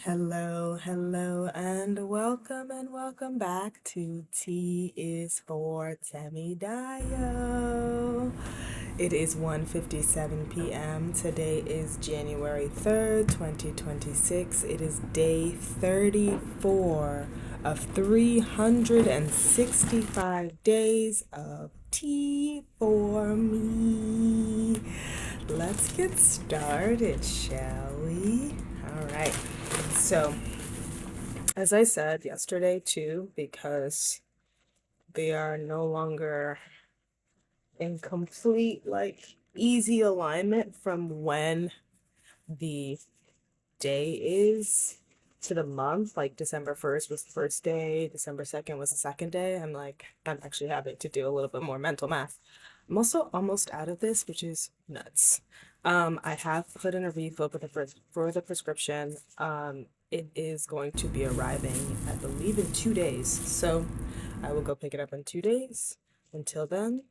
Hello, and welcome back to T is for Temidayo. It is 1:57 p.m. Today is January 3rd, 2026. It is day 34 of 365 days of Tea for me. Let's get started, shall we? All right. So, as I said yesterday too, because they are no longer in complete, easy alignment from when the day is to the month. Like December 1st was the first day, December 2nd was the second day. I'm actually having to do a little bit more mental math. I'm also almost out of this, which is nuts. I have put in a refill for the prescription. It is going to be arriving, I believe, in 2 days. So I will go pick it up in 2 days. Until then,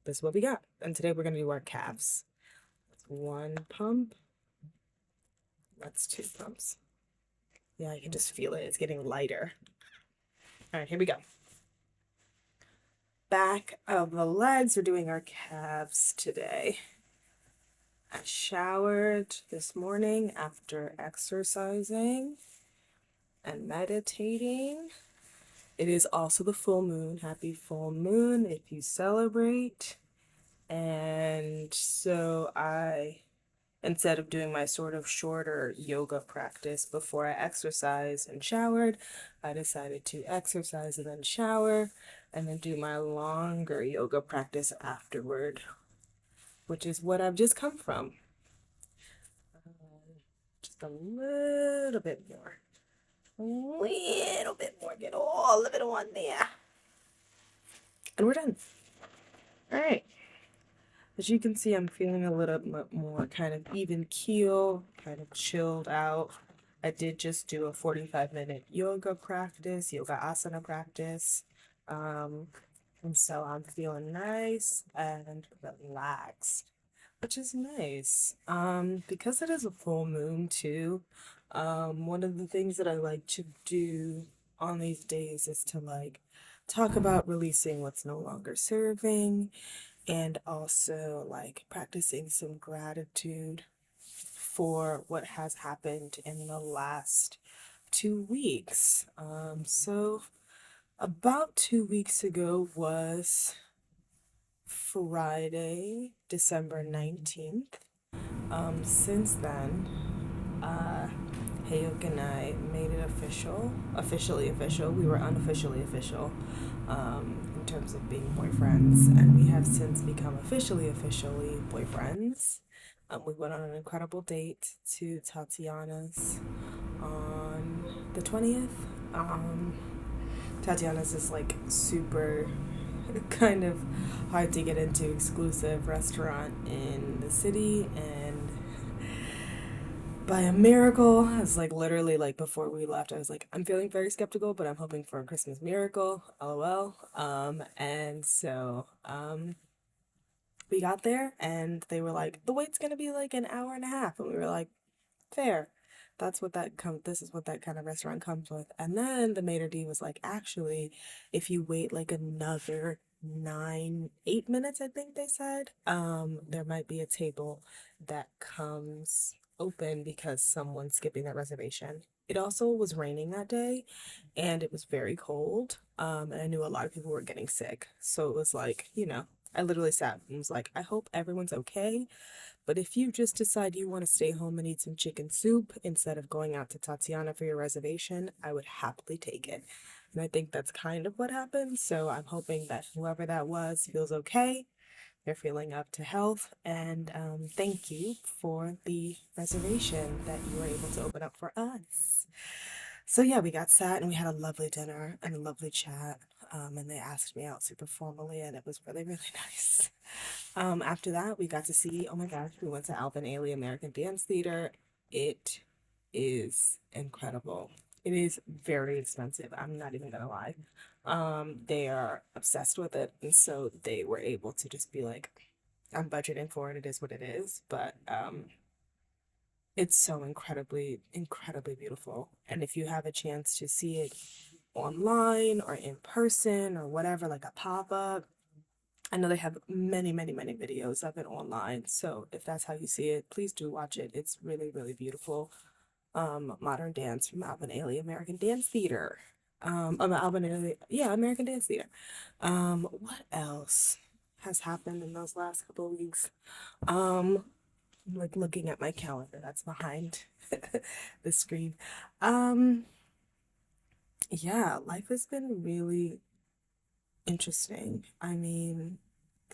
this is what we got. And today we're going to do our calves. That's one pump. That's two pumps. Yeah, I can just feel it. It's getting lighter. All right, here we go. Back of the legs. We're doing our calves today. I showered this morning after exercising and meditating. It is also the full moon. Happy full moon if you celebrate. And so instead of doing my sort of shorter yoga practice before I exercised and showered, I decided to exercise and then shower and then do my longer yoga practice afterward, which is what I've just come from. Just a little bit more. A little bit more. Get all of it on there. And we're done. All right. As you can see, I'm feeling a little bit more kind of even keel, kind of chilled out. I did just do a 45-minute yoga practice, yoga asana practice. And so I'm feeling nice and relaxed, which is nice. Because it is a full moon too, one of the things that I like to do on these days is to talk about releasing what's no longer serving and also practicing some gratitude for what has happened in the last 2 weeks. So about 2 weeks ago was Friday, December 19th. Since then, uh, Hayok and I made it officially official. We were unofficially official in terms of being boyfriends, and we have since become officially boyfriends. We went on an incredible date to Tatiana's on the 20th. Tatiana's is super kind of hard to get into exclusive restaurant in the city, and by a miracle, it's literally before we left, I was like, I'm feeling very skeptical, but I'm hoping for a Christmas miracle, lol. And so we got there and they were like, the wait's gonna be like an hour and a half, and we were like, fair. This is what that kind of restaurant comes with. And then the maitre d' was like, actually, if you wait another 8 minutes, I think they said, there might be a table that comes open because someone's skipping that reservation. It also was raining that day and it was very cold. And I knew a lot of people were getting sick. So it was I literally sat and was like, I hope everyone's okay. But if you just decide you want to stay home and eat some chicken soup instead of going out to Tatiana for your reservation, I would happily take it. And I think that's kind of what happened. So I'm hoping that whoever that was feels okay. They're feeling up to health. And thank you for the reservation that you were able to open up for us. So yeah, we got sat and we had a lovely dinner and a lovely chat. And they asked me out super formally, and it was really, really nice. After that, we got to see, oh my gosh, we went to Alvin Ailey American Dance Theater. It is incredible. It is very expensive. I'm not even gonna lie. They are obsessed with it, and so they were able to just be like, I'm budgeting for it. It is what it is. But it's so incredibly, incredibly beautiful. And if you have a chance to see it online or in person or whatever, like a pop up, I know they have many, many, many videos of it online. So if that's how you see it, please do watch it. It's really, really beautiful. Modern dance from Alvin Ailey American Dance Theater. Alvin Ailey, yeah, American Dance Theater. What else has happened in those last couple of weeks? I'm like looking at my calendar that's behind the screen. Um, yeah, life has been really interesting. I mean,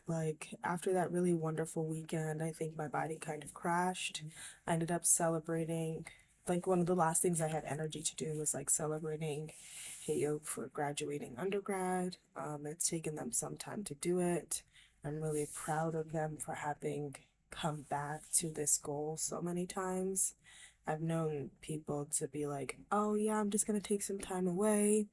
like after that really wonderful weekend, I think my body kind of crashed. I ended up celebrating, like one of the last things I had energy to do was like celebrating Heyo for graduating undergrad. It's taken them some time to do it. I'm really proud of them for having come back to this goal so many times. I've known people to be like, oh yeah, I'm just gonna take some time away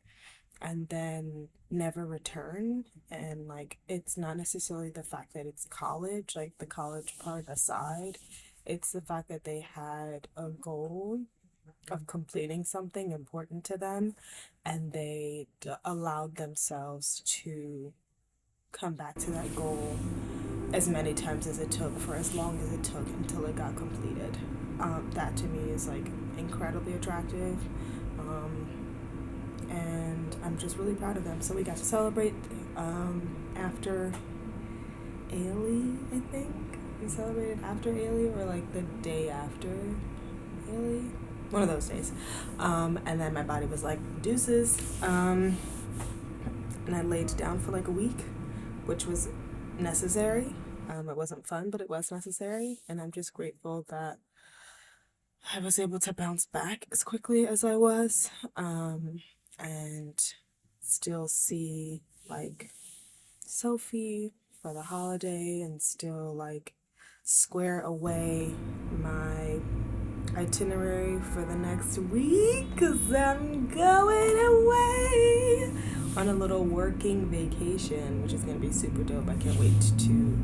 and then never return. And like, it's not necessarily the fact that it's college, like the college part aside, it's the fact that they had a goal of completing something important to them and they allowed themselves to come back to that goal as many times as it took for as long as it took until it got completed. That to me is like incredibly attractive. And I'm just really proud of them. So we got to celebrate after Ailey, I think. We celebrated after Ailey or like the day after Ailey. One of those days. And then my body was like, deuces. And I laid down for like a week, which was necessary. It wasn't fun, but it was necessary. And I'm just grateful that I was able to bounce back as quickly as I was, and still see like Sophie for the holiday and still like square away my itinerary for the next week because I'm going away on a little working vacation, which is going to be super dope. I can't wait to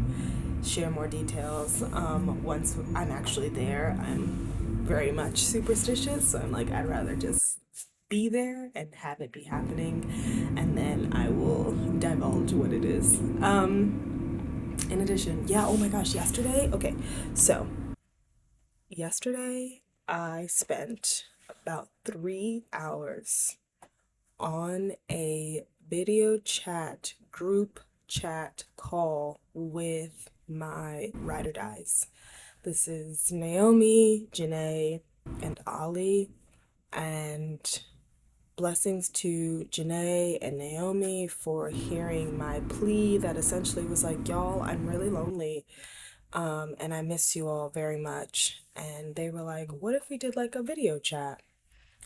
share more details once I'm actually there. I'm very much superstitious, so I'm like, I'd rather just be there and have it be happening, and then I will divulge what it is. In addition, yeah, oh my gosh, yesterday, okay, so yesterday I spent about 3 hours on a video chat, group chat call with my ride or dies. This is Naomi, Janae, and Ollie. And blessings to Janae and Naomi for hearing my plea that essentially was like, y'all, I'm really lonely. And I miss you all very much. And they were like, what if we did like a video chat?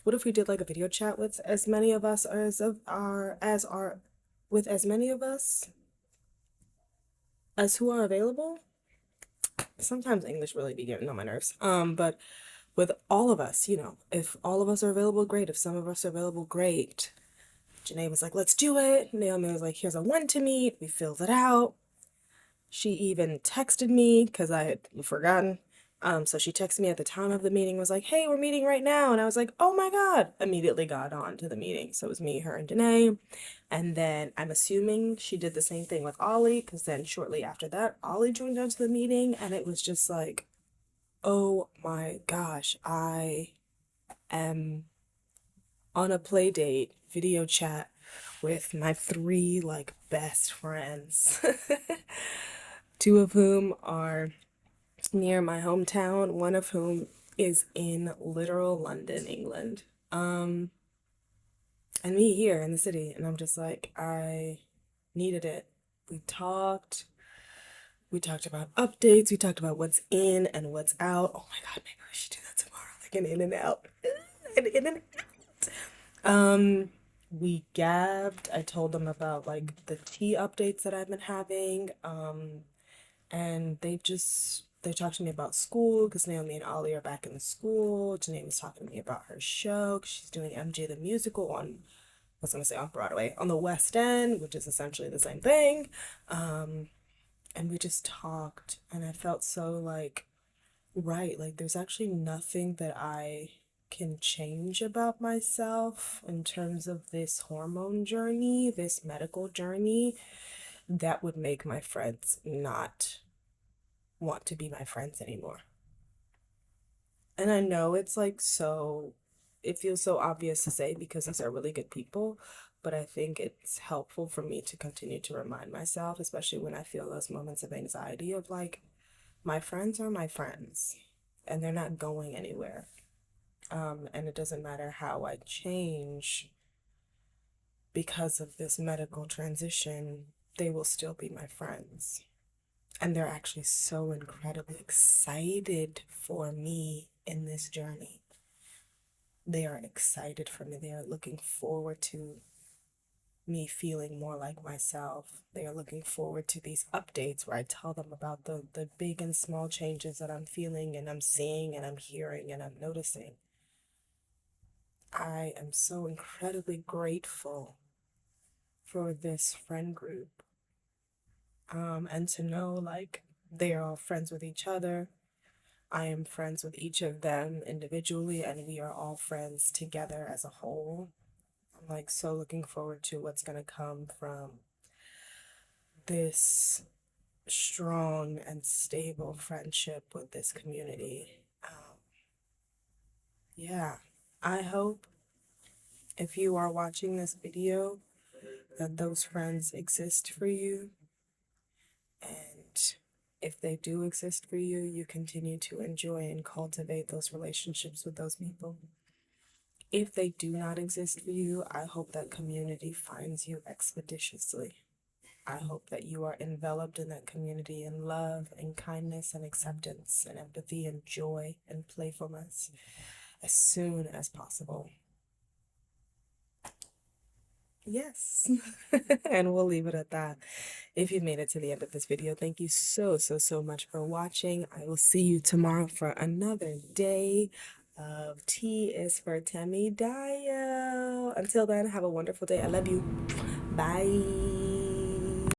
What if we did like a video chat with as many of us with as many of us as who are available? Sometimes English really be getting on my nerves. But with all of us, you know, if all of us are available, great. If some of us are available, great. Janae was like, let's do it. Naomi was like, here's a one to meet. We filled it out. She even texted me because I had forgotten. So she texted me at the time of the meeting, was like, hey, we're meeting right now. And I was like, oh my God. Immediately got on to the meeting. So it was me, her, and Janae. And then I'm assuming she did the same thing with Ollie, because then shortly after that, Ollie joined onto the meeting. And it was just like, oh my gosh, I am on a play date video chat with my three like best friends. Two of whom are near my hometown, one of whom is in literal London, England. And me here in the city, and I'm just like, I needed it. We talked about updates, we talked about what's in and what's out. Oh my God, maybe we should do that tomorrow, like an in and out. An in and we gabbed. I told them about like the tea updates that I've been having. And they talked to me about school because Naomi and Ollie are back in the school. Janae was talking to me about her show 'cause she's doing MJ the musical on, I was gonna say on Broadway, on the West End, which is essentially the same thing. And we just talked, and I felt so like Right, like there's actually nothing that I can change about myself in terms of this hormone journey, this medical journey, that would make my friends not want to be my friends anymore. And I know it's like so, it feels so obvious to say because these are really good people, but I think it's helpful for me to continue to remind myself, especially when I feel those moments of anxiety of like, my friends are my friends and they're not going anywhere. And it doesn't matter how I change because of this medical transition, they will still be my friends. And they're actually so incredibly excited for me in this journey. They are excited for me. They are looking forward to me feeling more like myself. They are looking forward to these updates where I tell them about the big and small changes that I'm feeling and I'm seeing and I'm hearing and I'm noticing. I am so incredibly grateful for this friend group. And to know like they are all friends with each other. I am friends with each of them individually, and we are all friends together as a whole. I'm like so looking forward to what's gonna come from this strong and stable friendship with this community. Yeah, I hope if you are watching this video that those friends exist for you, and if they do exist for you, you continue to enjoy and cultivate those relationships with those people. If they do not exist for you, I hope that community finds you expeditiously. I hope that you are enveloped in that community in love and kindness and acceptance and empathy and joy and playfulness as soon as possible. Yes. And we'll leave it at that. If you made it to the end of this video, thank you so, so, so much for watching. I will see you tomorrow for another day of T is for Temidayo. Until then, have a wonderful day. I love you. Bye.